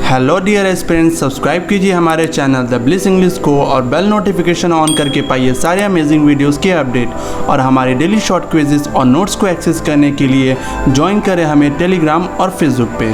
Hello dear aspirants, subscribe कीजिए हमारे channel the bliss English को और बेल नोटिफिकेशन ऑन करके पाइए सारे अमेजिंग वीडियोस के अपडेट और हमारे डेली शॉर्ट क्विजेस और नोट्स को एक्सेस करने के लिए ज्वाइन करें हमें टेलीग्राम और फेसबुक पे।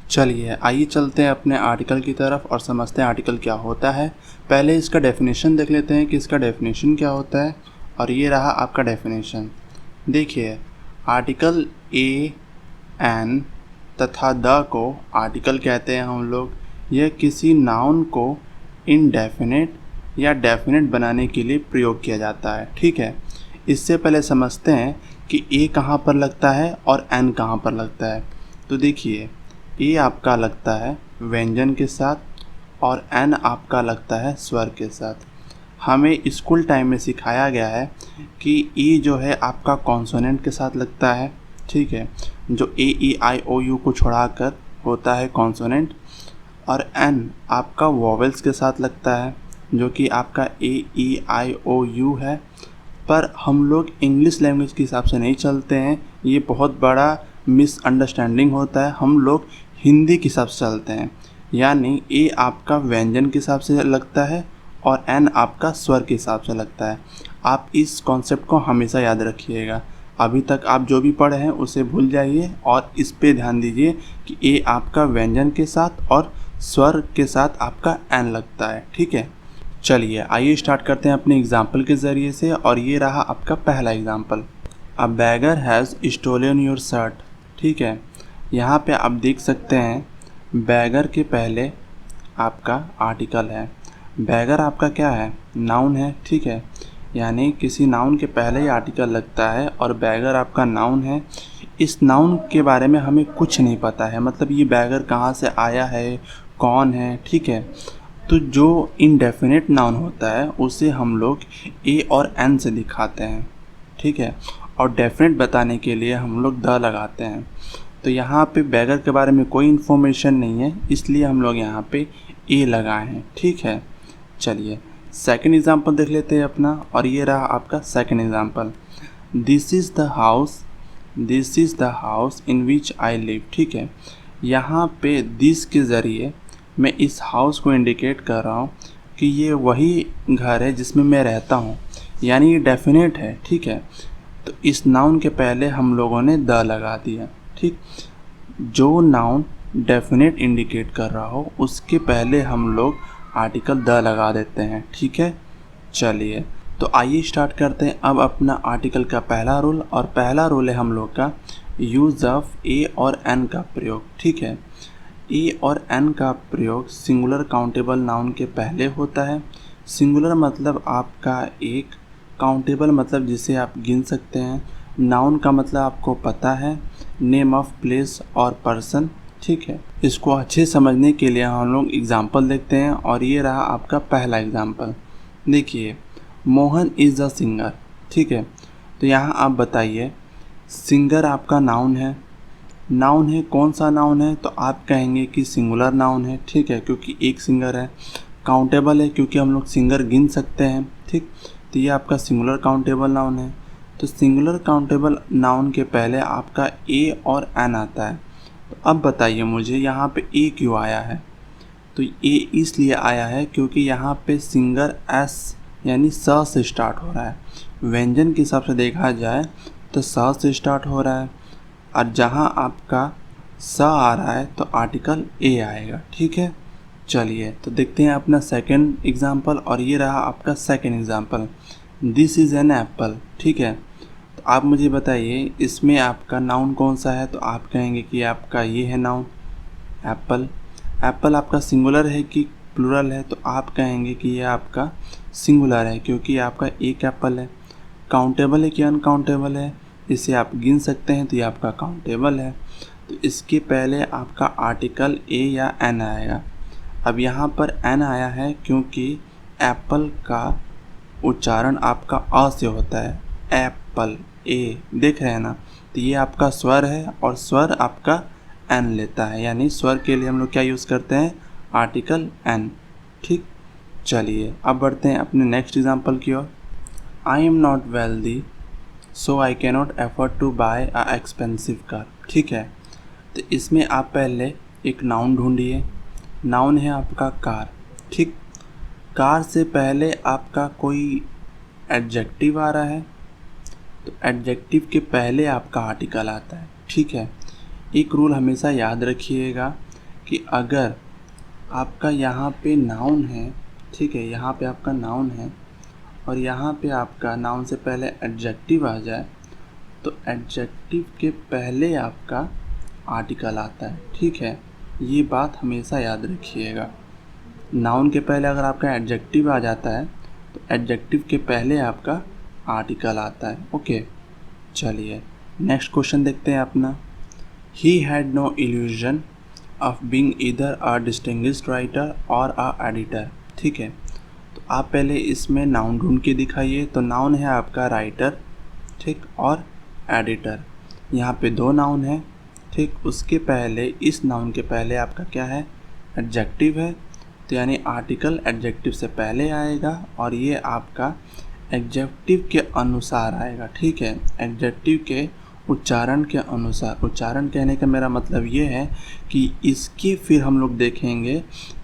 चलिए आइए चलते हैं अपने आर्टिकल की तरफ और समझते हैं आर्टिकल क्या होता है। पहले इसका डेफिनेशन देख लेते हैं कि इसका डेफिनेशन क्या होता है। और ये रहा आपका डेफिनेशन। देखिए, आर्टिकल ए, एन तथा द को आर्टिकल कहते हैं हम लोग। यह किसी नाउन को इनडेफिनेट या डेफिनेट बनाने के लिए प्रयोग किया जाता है। ठीक है, इससे पहले समझते हैं कि ए कहाँ पर लगता है और एन कहाँ पर लगता है। तो देखिए, ए आपका लगता है व्यंजन के साथ और एन आपका लगता है स्वर के साथ। हमें स्कूल टाइम में सिखाया गया है कि ई जो है आपका कॉन्सोनेंट के साथ लगता है। ठीक है, जो ए ई आई ओ यू को छोड़ाकर होता है कॉन्सोनेंट। और एन आपका वॉवेल्स के साथ लगता है जो कि आपका ए ई आई ओ यू है। पर हम लोग इंग्लिश लैंग्वेज के हिसाब से नहीं चलते हैं, ये बहुत बड़ा मिसअंडरस्टैंडिंग होता है। हम लोग हिंदी के हिसाब से चलते हैं, यानी ए आपका व्यंजन के हिसाब से लगता है और एन आपका स्वर के हिसाब से लगता है। आप इस कॉन्सेप्ट को हमेशा याद रखिएगा। अभी तक आप जो भी पढ़े हैं उसे भूल जाइए और इस पे ध्यान दीजिए कि ए आपका व्यंजन के साथ और स्वर के साथ आपका एन लगता है। ठीक है, चलिए आइए स्टार्ट करते हैं अपने एग्जाम्पल के ज़रिए से। और ये रहा आपका पहला example. A beggar has stolen your shirt. ठीक है, यहाँ पे आप देख सकते हैं बैगर के पहले आपका आर्टिकल है। बैगर आपका क्या है? नाउन है। ठीक है, यानी किसी नाउन के पहले ही आर्टिकल लगता है और बैगर आपका नाउन है। इस नाउन के बारे में हमें कुछ नहीं पता है, मतलब ये बैगर कहाँ से आया है, कौन है। ठीक है, तो जो इनडेफिनेट नाउन होता है उसे हम लोग ए और एन से दिखाते हैं। ठीक है, और डेफिनेट बताने के लिए हम लोग द लगाते हैं। तो यहाँ पे बैगर के बारे में कोई इन्फॉर्मेशन नहीं है, इसलिए हम लोग यहाँ पे ए लगाए हैं। ठीक है, चलिए सेकंड एग्जांपल देख लेते हैं अपना। और ये रहा आपका second example. This is the house in which I live. ठीक है, यहाँ पे दिस के ज़रिए मैं इस हाउस को इंडिकेट कर रहा हूँ कि ये वही घर है जिसमें मैं रहता हूँ, यानी ये डेफिनेट है। ठीक है, तो इस नाउन के पहले हम लोगों ने द लगा दिया। ठीक, जो नाउन डेफिनेट इंडिकेट कर रहा हो उसके पहले हम लोग आर्टिकल द लगा देते हैं। ठीक है, चलिए तो आइए स्टार्ट करते हैं अब अपना आर्टिकल का पहला रूल। और पहला रूल है हम लोग का यूज़ ऑफ ए और एन का प्रयोग। ठीक है, ए और एन का प्रयोग सिंगुलर काउंटेबल नाउन के पहले होता है। सिंगुलर मतलब आपका एक, काउंटेबल मतलब जिसे आप गिन सकते हैं, नाउन का मतलब आपको पता है, नेम ऑफ प्लेस और पर्सन। ठीक है, इसको अच्छे समझने के लिए हम लोग एग्जाम्पल देखते हैं। और ये रहा आपका पहला एग्जाम्पल। देखिए, मोहन इज़ अ सिंगर। ठीक है, तो यहाँ आप बताइए, सिंगर आपका नाउन है। नाउन है, कौन सा नाउन है? तो आप कहेंगे कि सिंगुलर नाउन है। ठीक है, क्योंकि एक सिंगर है। काउंटेबल है क्योंकि हम लोग सिंगर गिन सकते हैं। ठीक, तो ये आपका सिंगुलर काउंटेबल नाउन है। तो सिंगुलर काउंटेबल नाउन के पहले आपका ए और एन आता है। तो अब बताइए मुझे यहाँ पे ए क्यों आया है? तो ए इसलिए आया है क्योंकि यहाँ पे सिंगर एस यानी स से स्टार्ट हो रहा है। व्यंजन के हिसाब से देखा जाए तो स से स्टार्ट हो रहा है, और जहाँ आपका स आ रहा है तो आर्टिकल ए आएगा। ठीक है, चलिए तो देखते हैं अपना सेकंड एग्जांपल। और ये रहा आपका second example. This is an apple. ठीक है, तो आप मुझे बताइए इसमें आपका नाउन कौन सा है? तो आप कहेंगे कि आपका ये है नाउन एप्पल। एप्पल आपका सिंगुलर है कि प्लूरल है? तो आप कहेंगे कि ये आपका सिंगुलर है क्योंकि आपका एक एप्पल है। काउंटेबल है कि अनकाउंटेबल है? इसे आप गिन सकते हैं, तो ये आपका काउंटेबल है। तो इसके पहले आपका आर्टिकल ए या एन आएगा। अब यहाँ पर एन आया है क्योंकि एप्पल का उच्चारण आपका अ से होता है। एप्पल, ए, देख रहे हैं ना? तो ये आपका स्वर है और स्वर आपका एन लेता है, यानी स्वर के लिए हम लोग क्या यूज़ करते हैं? Article an. ठीक, चलिए अब बढ़ते हैं अपने नेक्स्ट एग्जांपल की ओर। I am not wealthy so I cannot afford to buy a expensive car. ठीक है, तो इसमें आप पहले एक नाउन ढूंढिए। नाउन है आपका कार। ठीक, कार से पहले आपका कोई एडजेक्टिव आ रहा है, तो एडजेक्टिव के पहले आपका आर्टिकल आता है। ठीक है, एक रूल हमेशा याद रखिएगा कि अगर आपका यहाँ पे नाउन है, ठीक है, यहाँ पे आपका नाउन है और यहाँ पे आपका नाउन से पहले एडजेक्टिव आ जाए, तो एडजेक्टिव के पहले आपका आर्टिकल आता है। ठीक है, ये बात हमेशा याद रखिएगा। नाउन के पहले अगर आपका एडजेक्टिव आ जाता है तो एडजेक्टिव के पहले आपका आर्टिकल आता है। ओके, चलिए नेक्स्ट क्वेश्चन देखते हैं अपना। He had no illusion of being either a distinguished writer or a editor. ठीक है, तो आप पहले इसमें नाउन ढूंढ के दिखाइए। तो नाउन है आपका राइटर, ठीक, और एडिटर। यहाँ पे दो नाउन है। ठीक, उसके पहले, इस नाउन के पहले आपका क्या है, एडजेक्टिव है, तो यानी आर्टिकल एडजेक्टिव से पहले आएगा और ये आपका एडजेक्टिव के अनुसार आएगा। ठीक है, एडजेक्टिव के उच्चारण के अनुसार। उच्चारण कहने का मेरा मतलब ये है कि इसकी फिर हम लोग देखेंगे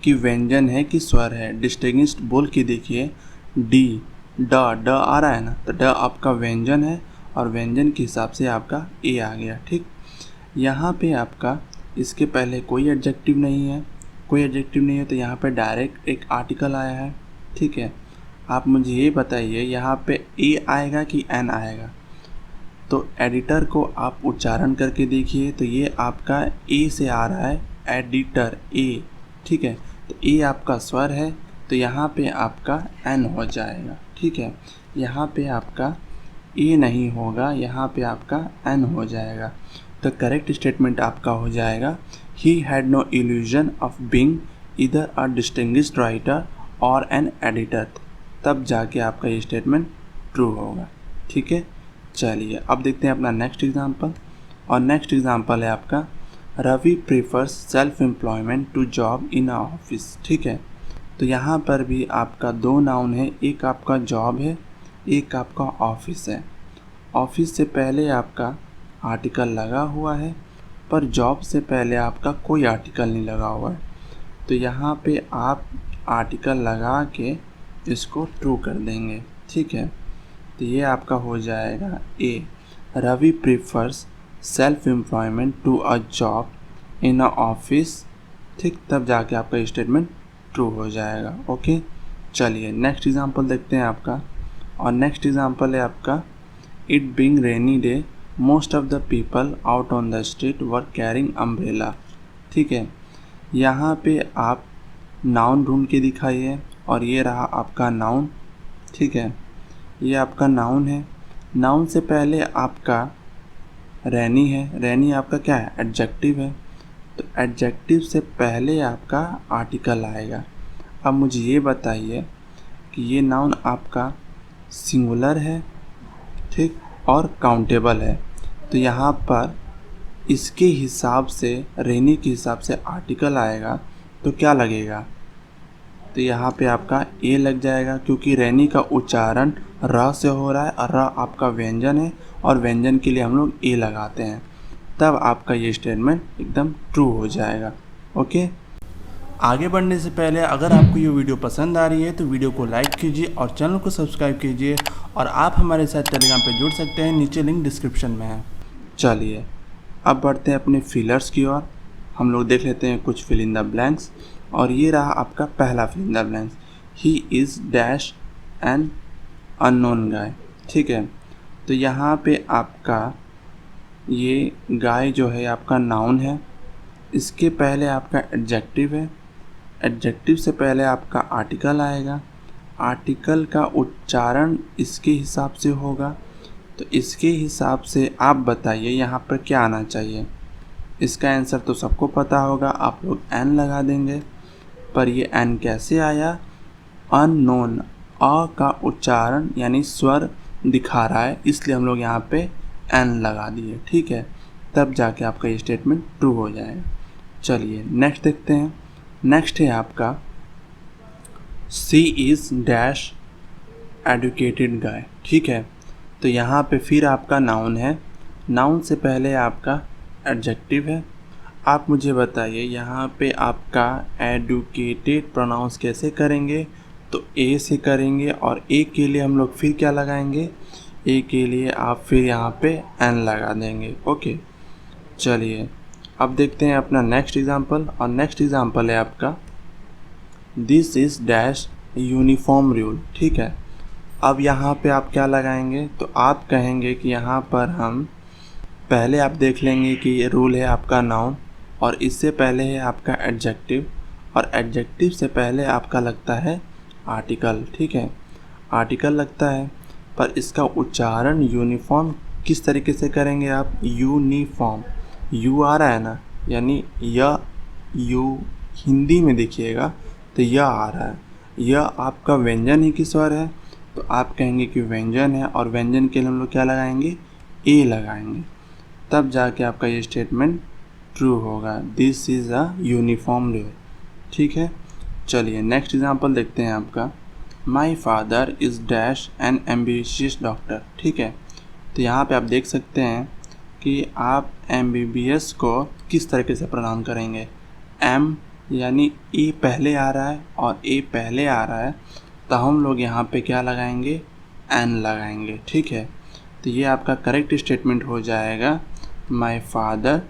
कि व्यंजन है कि स्वर है। डिस्टिंग्विश्ड बोल के देखिए, डी ड आ रहा है ना, तो ड आपका व्यंजन है और व्यंजन के हिसाब से आपका ए आ गया। ठीक, यहाँ पे आपका इसके पहले कोई एडजेक्टिव नहीं है, कोई एडजेक्टिव नहीं है, तो यहाँ पे डायरेक्ट एक आर्टिकल आया है। ठीक है, आप मुझे ये बताइए यहाँ पे ए आएगा कि एन आएगा। तो एडिटर को आप उच्चारण करके देखिए, तो ये आपका ए से आ रहा है, एडिटर, ए। ठीक है, तो ए आपका स्वर है, तो यहाँ पे आपका एन हो जाएगा। ठीक है, यहाँ पे आपका ए नहीं होगा, यहाँ पे आपका एन हो जाएगा। तो करेक्ट स्टेटमेंट आपका हो जाएगा, he had no illusion of being either a distinguished writer or an editor. तब जाके आपका ये स्टेटमेंट ट्रू होगा। ठीक है, चलिए अब देखते हैं अपना नेक्स्ट एग्जांपल। और नेक्स्ट एग्जांपल है आपका, Ravi prefers self employment to job in a office. ठीक है, तो यहाँ पर भी आपका दो नाउन है, एक आपका जॉब है, एक आपका ऑफिस है। ऑफिस से पहले आपका आर्टिकल लगा हुआ है, पर जॉब से पहले आपका कोई आर्टिकल नहीं लगा हुआ है। तो यहाँ पे आप आर्टिकल लगा के इसको ट्रू कर देंगे। ठीक है, तो ये आपका हो जाएगा A, Ravi prefers self employment to a job in a office. ठीक, तब जाके आपका स्टेटमेंट ट्रू हो जाएगा। ओके, चलिए नेक्स्ट एग्जांपल देखते हैं आपका। और नेक्स्ट एग्जांपल है आपका, it being rainy day most of the people out on the street were carrying umbrella. ठीक है, यहाँ पे आप नाउन ढूंढ के दिखाइए और ये रहा आपका नाउन। ठीक है, ये आपका नाउन है। नाउन से पहले आपका रैनी है, रैनी आपका क्या है, एडजेक्टिव है, तो एडजेक्टिव से पहले आपका आर्टिकल आएगा। अब मुझे ये बताइए कि ये नाउन आपका सिंगुलर है, ठीक, और काउंटेबल है। तो यहाँ पर इसके हिसाब से, रेनी के हिसाब से आर्टिकल आएगा तो क्या लगेगा, तो यहाँ पे आपका ए लग जाएगा, क्योंकि रैनी का उच्चारण र से हो रहा है और र आपका व्यंजन है और व्यंजन के लिए हम लोग ए लगाते हैं। तब आपका ये स्टेटमेंट एकदम ट्रू हो जाएगा। ओके, आगे बढ़ने से पहले अगर आपको ये वीडियो पसंद आ रही है तो वीडियो को लाइक कीजिए और चैनल को सब्सक्राइब कीजिए। और आप हमारे साथ टेलीग्राम पे जुड़ सकते हैं, नीचे लिंक डिस्क्रिप्शन में है। चलिए अब बढ़ते हैं अपने फिलर्स की ओर। हम लोग देख लेते हैं कुछ फिल इन द ब्लैंक्स। और ये रहा आपका पहला fill in the blanks, he is dash an unknown guy. ठीक है, तो यहाँ पे आपका ये गाय जो है आपका नाउन है, इसके पहले आपका एडजेक्टिव है, एडजेक्टिव से पहले आपका आर्टिकल आएगा, आर्टिकल का उच्चारण इसके हिसाब से होगा। तो इसके हिसाब से आप बताइए यहाँ पर क्या आना चाहिए। इसका आंसर तो सबको पता होगा, आप लोग एन लगा देंगे, पर ये एन कैसे आया, अननोन, अ का उच्चारण यानी स्वर दिखा रहा है, इसलिए हम लोग यहाँ पे एन लगा दिए। ठीक है, तब जाके आपका ये स्टेटमेंट ट्रू हो जाएगा। चलिए नेक्स्ट देखते हैं। नेक्स्ट है आपका, सी इज़ डैश एडुकेटेड गाय। ठीक है, तो यहाँ पे फिर आपका नाउन है, नाउन से पहले आपका एडजेक्टिव है। आप मुझे बताइए यहाँ पे आपका एडुकेटेड प्रोनाउंस कैसे करेंगे? तो ए से करेंगे और ए के लिए हम लोग फिर क्या लगाएंगे? ए के लिए आप फिर यहाँ पे एन लगा देंगे। ओके, चलिए अब देखते हैं अपना नेक्स्ट एग्जांपल। और नेक्स्ट एग्जांपल है आपका this is dash uniform rule. ठीक है, अब यहाँ पे आप क्या लगाएंगे? तो आप कहेंगे कि यहाँ पर हम पहले आप देख लेंगे कि ये रूल है आपका नाउन और इससे पहले है आपका एडजेक्टिव और एडजेक्टिव से पहले आपका लगता है आर्टिकल। ठीक है, आर्टिकल लगता है, पर इसका उच्चारण यूनिफॉर्म किस तरीके से करेंगे आप? यूनिफॉर्म, यू आ रहा है ना, यानी यू हिंदी में देखिएगा तो यह आ रहा है, यह आपका व्यंजन ही किस स्वर है? तो आप कहेंगे कि व्यंजन है और व्यंजन के लिए हम लोग क्या लगाएंगे? ए लगाएंगे, तब जाके आपका ये स्टेटमेंट ट्रू होगा। This is a uniform rule. ठीक है, चलिए नेक्स्ट एग्जांपल देखते हैं आपका my father is dash N ambitious doctor. ठीक है, तो यहाँ पे आप देख सकते हैं कि आप एमबीबीएस को किस तरीके से प्रोनाउंस करेंगे? एम यानी ई पहले आ रहा है और ए पहले आ रहा है, तो हम लोग यहाँ पे क्या लगाएंगे? एन लगाएंगे। ठीक है, तो ये आपका करेक्ट स्टेटमेंट हो जाएगा my father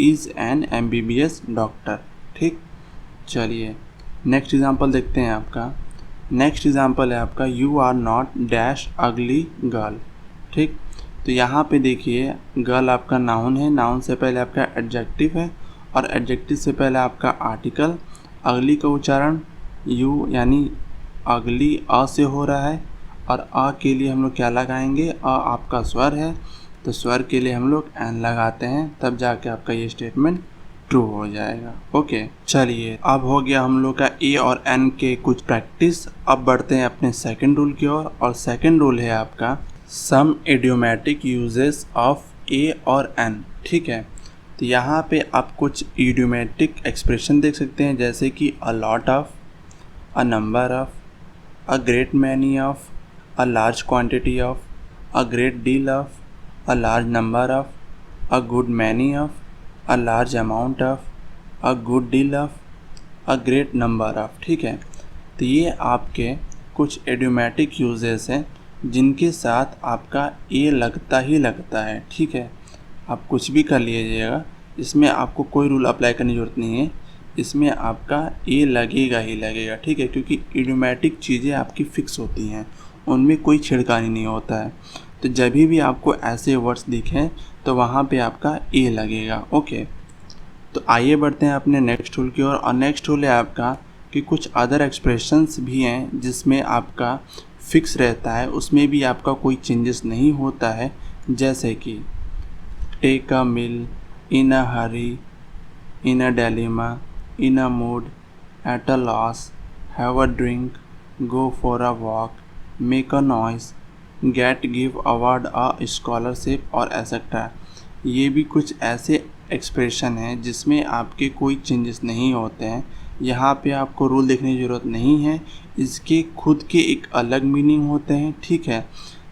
is an MBBS doctor. ठीक, चलिए नेक्स्ट एग्जांपल देखते हैं आपका। नेक्स्ट एग्जांपल है आपका यू आर नॉट डैश अगली गर्ल। ठीक, तो यहाँ पे देखिए गर्ल आपका नाउन है, नाउन से पहले आपका एडजेक्टिव है और एडजेक्टिव से पहले आपका आर्टिकल। अगली का उच्चारण यू यानी अगली अ से हो रहा है और अ के लिए हम लोग क्या लगाएंगे? अ आपका स्वर है, तो स्वर के लिए हम लोग एन लगाते हैं, तब जाके आपका ये स्टेटमेंट ट्रू हो जाएगा। ओके, चलिए अब हो गया हम लोग का ए और एन के कुछ प्रैक्टिस। अब बढ़ते हैं अपने सेकंड रूल की ओर और सेकंड रूल है आपका सम इडियोमैटिक यूजेस ऑफ ए और एन। ठीक है, तो यहाँ पे आप कुछ इडियोमैटिक एक्सप्रेशन देख सकते हैं, जैसे कि अ lot of, a number of, a great many of, a large quantity of, a great deal of, a large number of, a good many of, a large amount of, a good deal of, a great number of. ठीक है, तो ये आपके कुछ idiomatic uses हैं जिनके साथ आपका ए लगता ही लगता है। ठीक है, आप कुछ भी कर लीजिएगा, इसमें आपको कोई रूल अप्लाई करने की ज़रूरत नहीं है, इसमें आपका ए लगेगा ही लगेगा। ठीक है, क्योंकि इडियोमैटिक चीज़ें आपकी फ़िक्स होती हैं, उनमें कोई छिड़कानी नहीं होता है। तो जब भी आपको ऐसे वर्ड्स दिखें तो वहाँ पे आपका ए लगेगा। ओके, तो आइए बढ़ते हैं अपने नेक्स्ट रूल की ओर। और नेक्स्ट रूल है आपका कि कुछ अदर एक्सप्रेशंस भी हैं जिसमें आपका फिक्स रहता है, उसमें भी आपका कोई चेंजेस नहीं होता है, जैसे कि take a meal, in a hurry, in a dilemma, in a mood, at a loss, have a drink, go for a walk, make a noise, get give award a scholarship और etcetera. ये भी कुछ ऐसे expression हैं जिसमें आपके कोई changes नहीं होते हैं। यहाँ पे आपको रूल देखने की ज़रूरत नहीं है, इसके खुद के एक अलग मीनिंग होते हैं। ठीक है,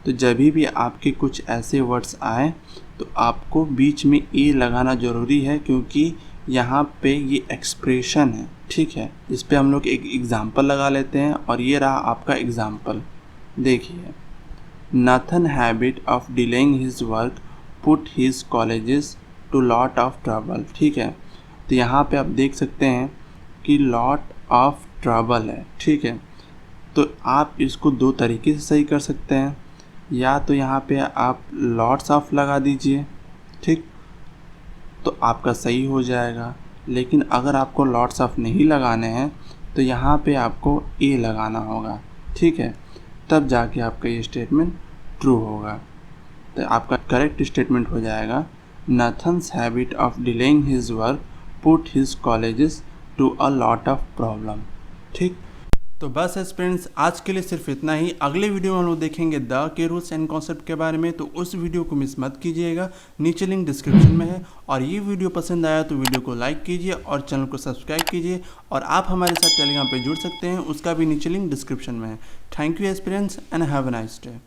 तो जब भी आपके कुछ ऐसे वर्ड्स आए तो आपको बीच में ए लगाना ज़रूरी है, क्योंकि यहाँ पे ये एक्सप्रेशन है। ठीक है, इस पे हम लोग एक एग्ज़ाम्पल लगा लेते हैं और ये रहा आपका एग्ज़ाम्पल। देखिए, Nathan habit of delaying his work put his colleagues to lot of trouble. ठीक है, तो यहाँ पे आप देख सकते हैं कि लॉट ऑफ ट्रबल है। ठीक है, तो आप इसको दो तरीके से सही कर सकते हैं, या तो यहाँ पे आप लॉट्स ऑफ लगा दीजिए। ठीक, तो आपका सही हो जाएगा, लेकिन अगर आपको लॉट्स ऑफ नहीं लगाने हैं तो यहाँ पे आपको ए लगाना होगा। ठीक है, तब जाके आपका ये स्टेटमेंट ट्रू होगा। तो आपका करेक्ट स्टेटमेंट हो जाएगा Nathan's habit of delaying his work put his colleagues to a lot of problem. ठीक, तो बस फ्रेंड्स आज के लिए सिर्फ इतना ही। अगले वीडियो में हम लोग देखेंगे द के रूल्स एंड कॉन्सेप्ट के बारे में, तो उस वीडियो को मिस मत कीजिएगा, नीचे लिंक डिस्क्रिप्शन में है। और ये वीडियो पसंद आया तो वीडियो को लाइक कीजिए और चैनल को सब्सक्राइब कीजिए, और आप हमारे साथ टेलीग्राम पे जुड़ सकते हैं, उसका भी नीचे लिंक डिस्क्रिप्शन में है। Thank you friends and have a nice day.